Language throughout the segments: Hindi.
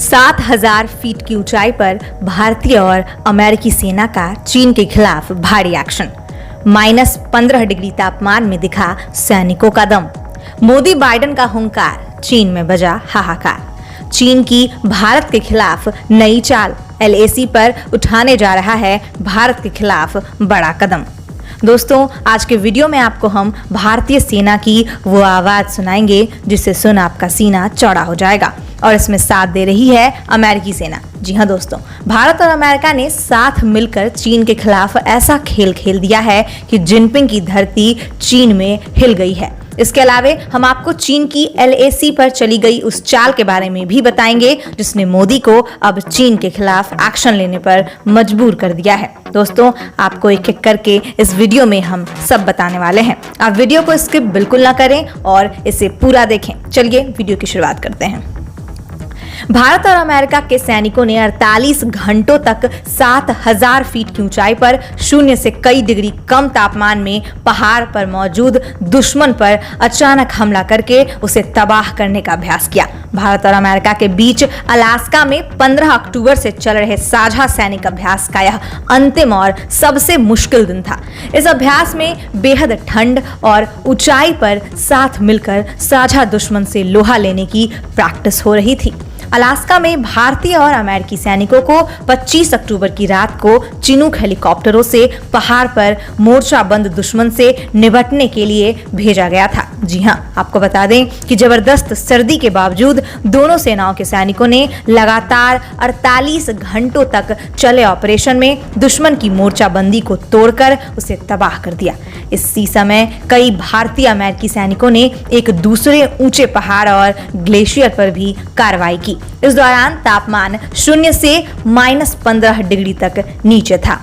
7,000 फीट की ऊंचाई पर भारतीय और अमेरिकी सेना का चीन के खिलाफ भारी एक्शन। -15 डिग्री तापमान में दिखा सैनिकों का दम। मोदी बाइडेन का हुंकार, चीन में बजा हाहाकार। चीन की भारत के खिलाफ नई चाल, LAC पर उठाने जा रहा है भारत के खिलाफ बड़ा कदम। दोस्तों, आज के वीडियो में आपको हम भारतीय सेना की वो आवाज सुनाएंगे जिससे सुन आपका सीना चौड़ा हो जाएगा, और इसमें साथ दे रही है अमेरिकी सेना। जी हाँ दोस्तों, भारत और अमेरिका ने साथ मिलकर चीन के खिलाफ ऐसा खेल खेल दिया है कि जिनपिंग की धरती चीन में हिल गई है। इसके अलावे हम आपको चीन की LAC पर चली गई उस चाल के बारे में भी बताएंगे जिसने मोदी को अब चीन के खिलाफ एक्शन लेने पर मजबूर कर दिया है। दोस्तों, आपको एक एक करके इस वीडियो में हम सब बताने वाले हैं। आप वीडियो को स्किप बिल्कुल ना करें और इसे पूरा देखें। चलिए वीडियो की शुरुआत करते हैं। भारत और अमेरिका के सैनिकों ने 48 घंटों तक 7,000 फीट की ऊंचाई पर शून्य से कई डिग्री कम तापमान में पहाड़ पर मौजूद दुश्मन पर अचानक हमला करके उसे तबाह करने का अभ्यास किया। भारत और अमेरिका के बीच अलास्का में 15 अक्टूबर से चल रहे साझा सैनिक अभ्यास का यह अंतिम और सबसे मुश्किल दिन था। इस अभ्यास में बेहद ठंड और ऊंचाई पर साथ मिलकर साझा दुश्मन से लोहा लेने की प्रैक्टिस हो रही थी। अलास्का में भारतीय और अमेरिकी सैनिकों को 25 अक्टूबर की रात को चिनूक हेलीकॉप्टरों से पहाड़ पर मोर्चाबंद दुश्मन से निपटने के लिए भेजा गया था। जी हाँ, आपको बता दें कि जबरदस्त सर्दी के बावजूद दोनों सेनाओं के सैनिकों ने लगातार 48 घंटों तक चले ऑपरेशन में दुश्मन की मोर्चाबंदी को तोड़कर उसे तबाह कर दिया। इसी समय कई भारतीय अमेरिकी सैनिकों ने एक दूसरे ऊंचे पहाड़ और ग्लेशियर पर भी कार्रवाई की। इस दौरान तापमान शून्य से -15 डिग्री तक नीचे था।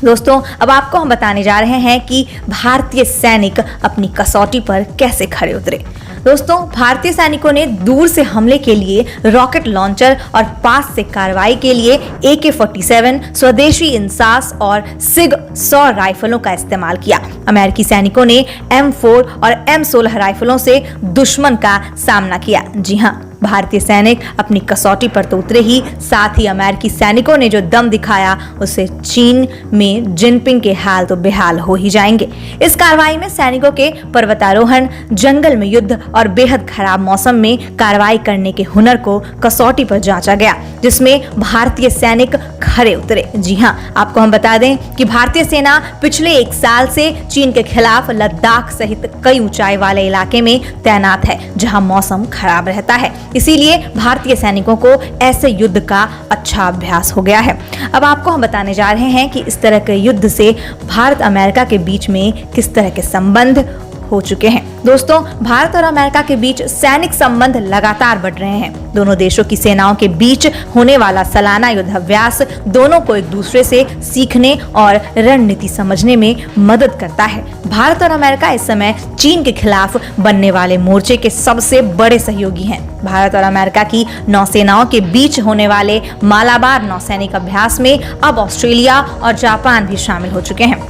दोस्तों, अब आपको हम बताने जा रहे हैं कि भारतीय सैनिक अपनी कसौटी पर कैसे खड़े उतरे। दोस्तों, भारतीय सैनिकों ने दूर से हमले के लिए रॉकेट लॉन्चर और पास से कार्रवाई के लिए AK-47 स्वदेशी इंसास और सिग 100 राइफलों का इस्तेमाल किया। अमेरिकी सैनिकों ने M4 और M16 राइफलों से दुश्मन का सामना किया। जी हाँ, भारतीय सैनिक अपनी कसौटी पर तो उतरे ही, साथ ही अमेरिकी सैनिकों ने जो दम दिखाया उससे चीन में जिनपिंग के हाल तो बेहाल हो ही जाएंगे। इस कार्रवाई में सैनिकों के पर्वतारोहण, जंगल में युद्ध और बेहद खराब मौसम में कार्रवाई करने के हुनर को कसौटी पर जांचा गया, जिसमें भारतीय सैनिक खरे उतरे। जी हाँ, आपको हम बता दें कि भारतीय सेना पिछले 1 साल से चीन के खिलाफ लद्दाख सहित कई ऊंचाई वाले इलाके में तैनात है जहां मौसम खराब रहता है। इसीलिए भारतीय सैनिकों को ऐसे युद्ध का अच्छा अभ्यास हो गया है। अब आपको हम बताने जा रहे हैं कि इस तरह के युद्ध से भारत अमेरिका के बीच में किस तरह के संबंध हो चुके हैं। दोस्तों, भारत और अमेरिका के बीच सैनिक संबंध लगातार बढ़ रहे हैं। दोनों देशों की सेनाओं के बीच होने वाला सालाना युद्धाभ्यास दोनों को एक दूसरे से सीखने और रणनीति समझने में मदद करता है। भारत और अमेरिका इस समय चीन के खिलाफ बनने वाले मोर्चे के सबसे बड़े सहयोगी हैं। भारत और अमेरिका की नौसेनाओं के बीच होने वाले मालाबार नौसैनिक अभ्यास में अब ऑस्ट्रेलिया और जापान भी शामिल हो चुके हैं।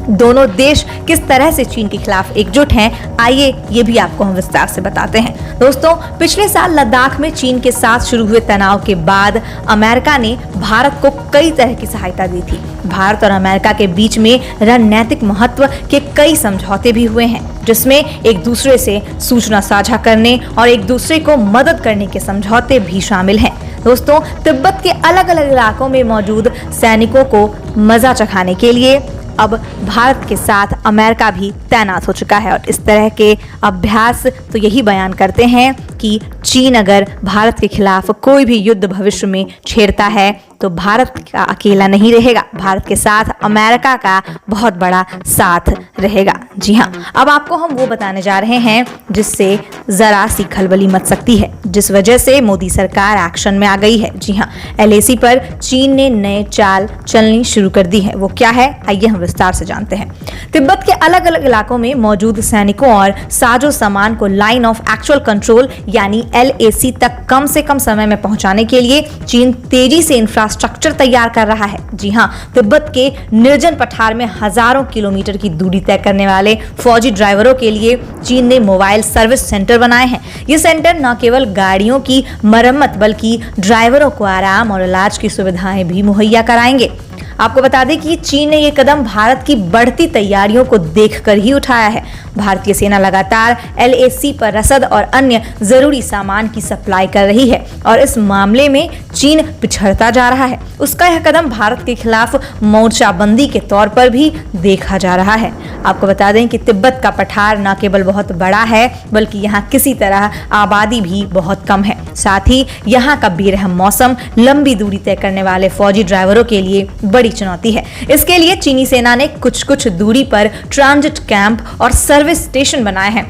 दोनों देश किस तरह से चीन के खिलाफ एकजुट हैं, आइए ये भी आपको हम विस्तार से बताते हैं। दोस्तों, पिछले साल लद्दाख में चीन के साथ शुरू हुए तनाव के बाद अमेरिका ने भारत को कई तरह की सहायता दी थी। भारत और अमेरिका के बीच में रणनीतिक महत्व के कई समझौते भी हुए हैं, जिसमें एक दूसरे से सूचना साझा करने और एक दूसरे को मदद करने के समझौते भी शामिल हैं। दोस्तों, तिब्बत के अलग अलग इलाकों में मौजूद सैनिकों को मजा चखाने के लिए अब भारत के साथ अमेरिका भी तैनात हो चुका है, और इस तरह के अभ्यास तो यही बयान करते हैं कि चीन अगर भारत के खिलाफ कोई भी युद्ध भविष्य में छेड़ता है तो भारत का अकेला नहीं रहेगा, भारत के साथ अमेरिका का बहुत बड़ा साथ रहेगा। जी हाँ, अब आपको हम वो बताने जा रहे हैं जिससे जरा सी खलबली मच सकती है, जिस वजह से मोदी सरकार एक्शन में आ गई है। जी हाँ, LAC पर चीन ने नए चाल चलनी शुरू कर दी है। वो क्या है, आइए हम विस्तार से जानते हैं। तिब्बत के अलग अलग इलाकों में मौजूद सैनिकों और साजो सामान को लाइन ऑफ एक्चुअल कंट्रोल यानी LAC तक कम से कम समय में पहुंचाने के लिए चीन तेजी से इंफ्रास्ट्रक्चर इंफ्रास्ट्रक्चर तैयार कर रहा है। जी हाँ, तिब्बत के निर्जन पठार में हजारों किलोमीटर की दूरी तय करने वाले फौजी ड्राइवरों के लिए चीन ने मोबाइल सर्विस सेंटर बनाए हैं। ये सेंटर न केवल गाड़ियों की मरम्मत बल्कि ड्राइवरों को आराम और इलाज की सुविधाएं भी मुहैया कराएंगे। आपको बता दें कि चीन ने ये कदम भारत की बढ़ती तैयारियों को देखकर ही उठाया है। भारतीय सेना लगातार LAC पर रसद और अन्य जरूरी सामान की सप्लाई कर रही है और इस मामले में चीन पिछड़ता जा रहा है। उसका यह कदम भारत के खिलाफ मोर्चाबंदी के तौर पर भी देखा जा रहा है। आपको बता दें कि तिब्बत का पठार न केवल बहुत बड़ा है बल्कि यहाँ किसी तरह आबादी भी बहुत कम है। साथ ही यहाँ का बेरहम मौसम लंबी दूरी तय करने वाले फौजी ड्राइवरों के लिए बड़ी चुनौती है। इसके लिए चीनी सेना ने कुछ दूरी पर ट्रांजिट कैंप और सर्विस स्टेशन बनाए हैं।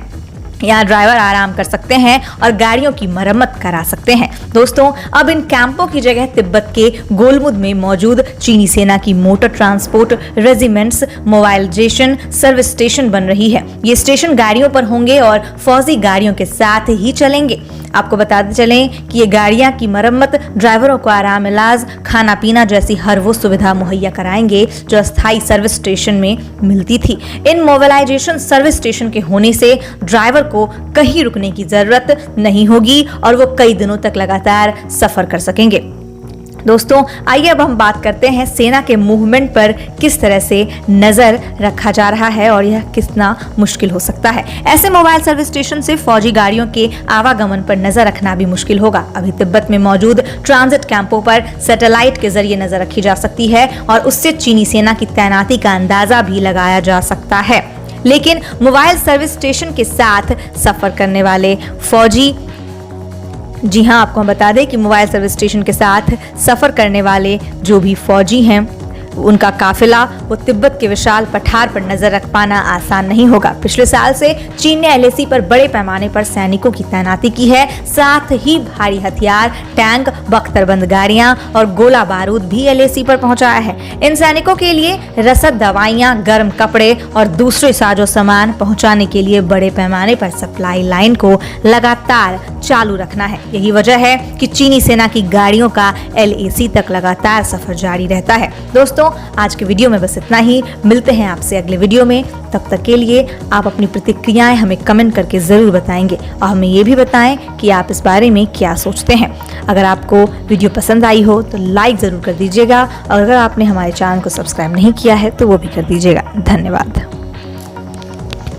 यहाँ ड्राइवर आराम कर सकते हैं और गाड़ियों की मरम्मत करा सकते हैं। दोस्तों, अब इन कैंपों की जगह तिब्बत के गोलमुद में मौजूद चीनी सेना की motor transport regiments mobilisation service station बन रही है। ये स्टेशन गाड़ियों पर होंगे और फौजी गाड़ियों के साथ ही चलेंगे। आपको बताते चलें कि ये गाड़ियां की मरम्मत ड्राइवरों को आराम, इलाज, खाना पीना जैसी हर वो सुविधा मुहैया कराएंगे जो अस्थायी सर्विस स्टेशन में मिलती थी। इन मोबाइलाइजेशन सर्विस स्टेशन के होने से ड्राइवर को कहीं रुकने की जरूरत नहीं होगी और वो कई दिनों तक लगातार सफर कर सकेंगे। दोस्तों, आइए अब हम बात करते हैं सेना के मूवमेंट पर किस तरह से नजर रखा जा रहा है और यह कितना मुश्किल हो सकता है। ऐसे मोबाइल सर्विस स्टेशन से फौजी गाड़ियों के आवागमन पर नजर रखना भी मुश्किल होगा। अभी तिब्बत में मौजूद ट्रांजिट कैंपों पर सैटेलाइट के जरिए नजर रखी जा सकती है और उससे चीनी सेना की तैनाती का अंदाजा भी लगाया जा सकता है। लेकिन मोबाइल सर्विस स्टेशन के साथ सफर करने वाले फौजी, जी हाँ, आपको हम बता दें कि मोबाइल सर्विस स्टेशन के साथ सफर करने वाले जो भी फौजी हैं उनका काफिला वो तिब्बत के विशाल पठार पर नजर रख पाना आसान नहीं होगा। पिछले साल से चीन ने LAC पर बड़े पैमाने पर सैनिकों की तैनाती की है। साथ ही भारी हथियार, टैंक, बख्तरबंद गाड़ियां और गोला बारूद भी LAC पर पहुंचाया है। इन सैनिकों के लिए रसद, दवाइयां, गर्म कपड़े और दूसरे साजो सामान पहुंचाने के लिए बड़े पैमाने पर सप्लाई लाइन को लगातार चालू रखना है। यही वजह है कि चीनी सेना की गाड़ियों का LAC तक लगातार सफर जारी रहता है। दोस्तों, आज के वीडियो में बस इतना ही। मिलते हैं आपसे अगले वीडियो में। तब तक के लिए आप अपनी प्रतिक्रियाएं हमें कमेंट करके जरूर बताएंगे और हमें ये भी बताएं कि आप इस बारे में क्या सोचते हैं। अगर आपको वीडियो पसंद आई हो तो लाइक जरूर कर दीजिएगा और अगर आपने हमारे चैनल को सब्सक्राइब नहीं किया है तो वो भी कर दीजिएगा। धन्यवाद।